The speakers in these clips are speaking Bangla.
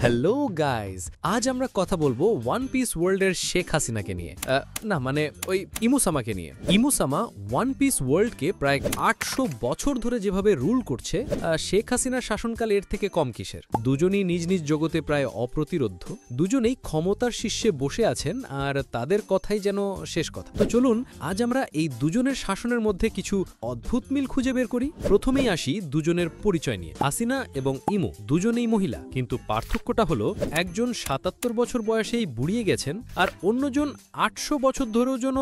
হ্যালো গাইজ, আজ আমরা কথা বলবো ওয়ান পিস ওয়ার্ল্ডের শেখ হাসিনাকে নিয়ে। না মানে ওই ইমুসামাকে নিয়ে। ইমুসামা ওয়ান পিস ওয়ার্ল্ডকে প্রায় ৮০০ বছর ধরে যেভাবে রুল করছে, শেখ হাসিনার শাসনকাল এর থেকে কম কিসের। দুজনেই নিজ নিজ জগতে প্রায় অপ্রতিরোধ্য, দুজনেই ক্ষমতার শীর্ষে বসে আছেন, আর তাদের কথাই যেন শেষ কথা। তো চলুন আজ আমরা এই দুজনের শাসনের মধ্যে কিছু অদ্ভুত মিল খুঁজে বের করি। প্রথমেই আসি দুজনের পরিচয় নিয়ে। হাসিনা এবং ইমু দুজনেই মহিলা, কিন্তু পার্থক্যটা হলো একজন ৭৭ বছর বয়সেই বুড়িয়ে গেছেন, আর অন্যজন ৮০০ বছর ধরেও যেন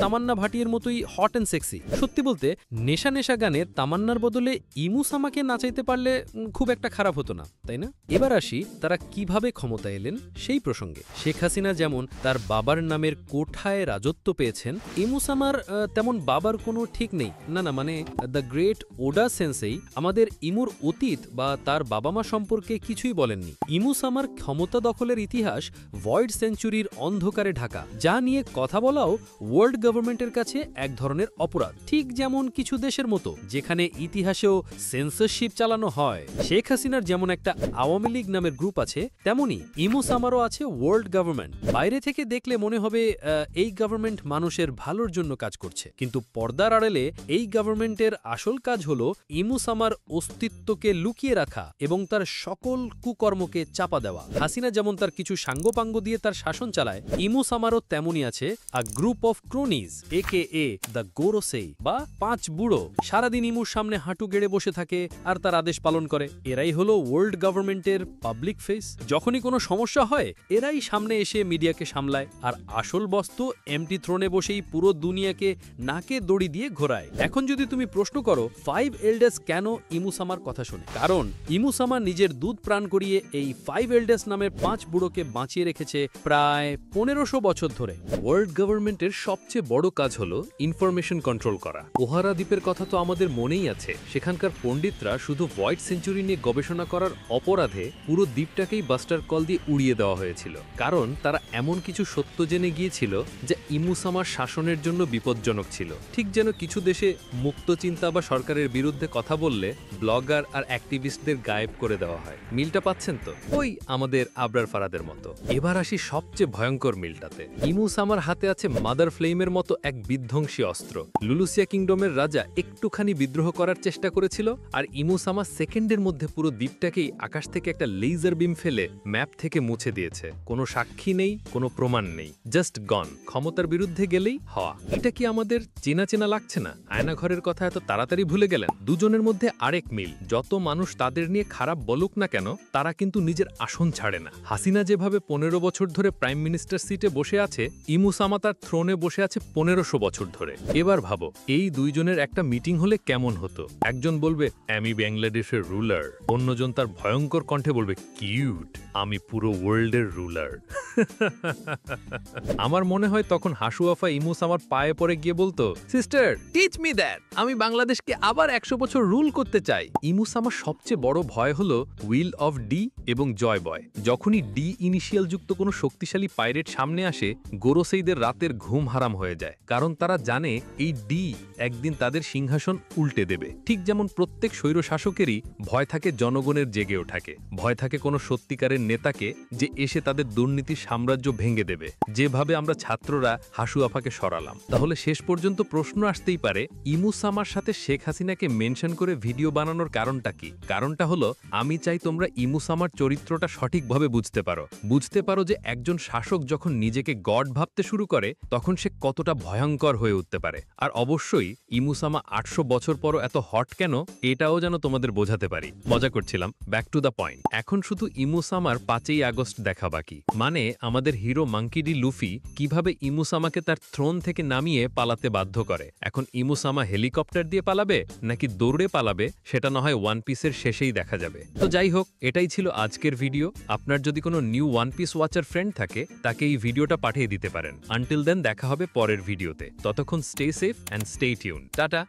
তামান্না ভাটিয়ার মতোই হট অ্যান্ড সেক্সি। সত্যি বলতে নেশা নেশা গানে তামান্নার বদলে ইমুসামাকে নাচাইতে পারলে খুব একটা খারাপ হতো না, তাই না? এবার আসি তারা কিভাবে ক্ষমতা এলেন সেই প্রসঙ্গে। শেখ হাসিনা যেমন তার বাবার নামের কোঠায় রাজত্ব পেয়েছেন, ইমুসামার তেমন বাবার কোনো ঠিক নেই। না মানে দ্য গ্রেট ওডা সেন্সেই আমাদের ইমুর অতীত বা তার বাবা মা সম্পর্কে কিছুই বলেননি। ইমুসামার ক্ষমতা দখলের ইতিহাস ভয়েড সেঞ্চুরির অন্ধকারে ঢাকা, যা নিয়ে কথা বলাও ওয়ার্ল্ড গভর্নমেন্টের কাছে এক ধরনের অপরাধ। ঠিক যেমন কিছু দেশের মতো যেখানে ইতিহাসেও সেন্সরশিপ চালানো হয়। শেখ হাসিনার যেমন একটা আওয়ামী লীগ নামের গ্রুপ আছে, তেমনি ইমুসামারও আছে ওয়ার্ল্ড গভর্নমেন্ট। বাইরে থেকে দেখলে মনে হবে এই গভর্নমেন্ট মানুষের ভালোর জন্য কাজ করছে, কিন্তু পর্দার আড়ালে এই গভর্নমেন্টের আসল কাজ হলো ইমুসামার অস্তিত্বকে লুকিয়ে রাখা এবং তার সকল কুকর্মকে চাপা দেওয়া। হাসিনা যেমন তার কিছু সাঙ্গপাঙ্গ দিয়ে তার শাসন চালায়, ইমুসামারও তেমনই আছে আ গ্রুপ অফ ক্রোনিজ, একেএ দ্য গোরোসেই বা পাঁচ বুড়ো। সারাদিন ইমুর সামনে হাঁটু গেড়ে বসে থাকে আর তার আদেশ পালন করে। এরাই হলো ওয়ার্ল্ড গভর্নমেন্টের পাবলিক ফেস। যখনই কোনো সমস্যা হয় এরাই সামনে এসে মিডিয়াকে সামলায়, আর আসল বস্তু এমটি থ্রোনে বসেই পুরো দুনিয়াকে নাকে দড়ি দিয়ে ঘোরায়। এখন যদি তুমি প্রশ্ন করো 5 এল্ডার্স কেন ইমুসামার কথা শুনে, কারণ ইমুসামা নিজের দুধ প্রাণ করিয়ে এই 5 এল্ডার্স নামের 5 বুড়োকে বাঁচিয়ে রেখেছে প্রায় ১৫০০ বছর ধরে। ওয়ার্ল্ড গভর্নমেন্টের সবচেয়ে বড় কাজ হলো ইনফরমেশন কন্ট্রোল করা। ওহারা দ্বীপের কথা তো আমাদের মনেই আছে। সেখানকার পণ্ডিতরা শুধু ভয়েড সেঞ্চুরি নিয়ে গবেষণা করার অপরাধে পুরো দ্বীপটাকেই বাস্টার কল দিয়ে উড়িয়ে দেওয়া হয়েছিল, কারণ তারা এমন কিছু সত্য জেনে গিয়েছিল যা ইমুসামার শাসনের জন্য বিপজ্জনক ছিল। ঠিক যেন কিছু দেশে মুক্ত চিন্তা বা সরকারের বিরুদ্ধে কথা বললে ব্লগার আর অ্যাক্টিভিস্টদের গায়েব করে দেওয়া হয়। মিলটা পাচ্ছেন তো? ওই আমাদের আবরার ফারাদের মতো। এবার আসি সবচেয়ে ভয়ঙ্কর মিলটাতে। ইমুসামার হাতে আছে মাদার ফ্লেমের মতো এক বিধ্বংসী অস্ত্র। লুলুসিয়া কিংডমের রাজা একটুখানি বিদ্রোহ করার চেষ্টা করেছিল, আর ইমুসামা সেকেন্ডের মধ্যে পুরো দ্বীপটাকেই আকাশ থেকে একটা লেজার বিম ফেলে ম্যাপ থেকে মুছে দিয়েছে। কোনো সাক্ষী নেই, কোনো প্রমাণ নেই, জাস্ট গন। ক্ষমতার বিরুদ্ধে গেলেই হওয়া। এটা কি আমাদের চেনা চেনা লাগছে না? আয়নাঘরের কথা এত তাড়াতাড়ি ভুলে গেলেন? দুজনের মধ্যে আরেক মিল, যত মানুষ তাদের নিয়ে খারাপ বলুক না কেন, তারা কিন্তু নিজের আসন ছাড়ে না। হাসিনা যেভাবে ১৫ বছর ধরে প্রাইম মিনিস্টার সিটে বসে আছে, ইমুসামা তার থ্রোনে বসে আছে ১৫০০ বছর ধরে। এবার ভাবো এই দুইজনের একটা মিটিং হলে কেমন হতো। একজন বলবে আমি বাংলাদেশের রুলার, অন্যজন তার ভয়ঙ্কর কণ্ঠে বলবে কিউট, আমি পুরো ওয়ার্ল্ডের রুলার। আমার মনে হয় তখন হাসুয়াফা ইমুসামার পায়ে পড়ে গিয়ে বলতো, সিস্টার টিচ মি দ্যাট, আমি বাংলাদেশকে আবার ১০০ বছর রুল করতে চাই। ইমুসামার সবচেয়ে বড় ভয় হলো উইল অফ ডি এবং জয় বয়। যখনই ডি ইনিশিয়াল যুক্ত কোনো শক্তিশালী পাইরেট সামনে আসে, গোরোসেইদের রাতের ঘুম হারাম হয়ে যায়, কারণ তারা জানে এই ডি একদিন তাদের সিংহাসন উল্টে দেবে। ঠিক যেমন প্রত্যেক স্বৈর শাসকেরই ভয় থাকে জনগণের জেগে ওঠাকে, ভয় থাকে কোনো সত্যিকারের নেতাকে যে এসে তাদের দুর্নীতির সাম্রাজ্য ভেঙে দেবে, যেভাবে আমরা ছাত্ররা হাসুয়াফাকে সরালাম। তাহলে শেষ পর্যন্ত প্রশ্ন আসতেই পারে, ইমুসামার সাথে শেখ হাসিনাকে মেনশন করে ভিডিও বানানোর কারণটা কি? কারণটা হলো আমি চাই তোমরা ইমুসামার চরিত্রটা সঠিকভাবে বুঝতে পারো যে একজন শাসক যখন নিজেকে গড ভাবতে শুরু করে তখন সে কতটা ভয়ঙ্কর হয়ে উঠতে পারে। আর অবশ্যই ইমুসামা ৮০০ বছর পরও এত হট কেন, এটাও যেন তোমাদের বোঝাতে পারি। মজা করছিলাম, ব্যাক টু দ্য পয়েন্ট। এখন শুধু ইমুসামার ৫ই আগস্ট দেখা বাকি, মানে আমাদের হিরো মাঙ্কি ডি লুফি কিভাবে ইমুসামাকে তার থ্রোন থেকে নামিয়ে পালাতে বাধ্য করে। এখন ইমুসামা হেলিকপ্টার দিয়ে পালাবে নাকি দৌড়ে পালাবে, সেটা না হয় ওয়ান পিসের শেষেই দেখা যাবে। তো যাই হোক, এটাই ছিল আজকের ভিডিও। আপনার যদি কোনো new one piece watcher friend থাকে তাকে এই ভিডিওটা পাঠিয়ে দিতে পারেন। আনটিল দেন দেখা হবে পরের ভিডিওতে। ততক্ষণ stay safe and stay tune. Tata.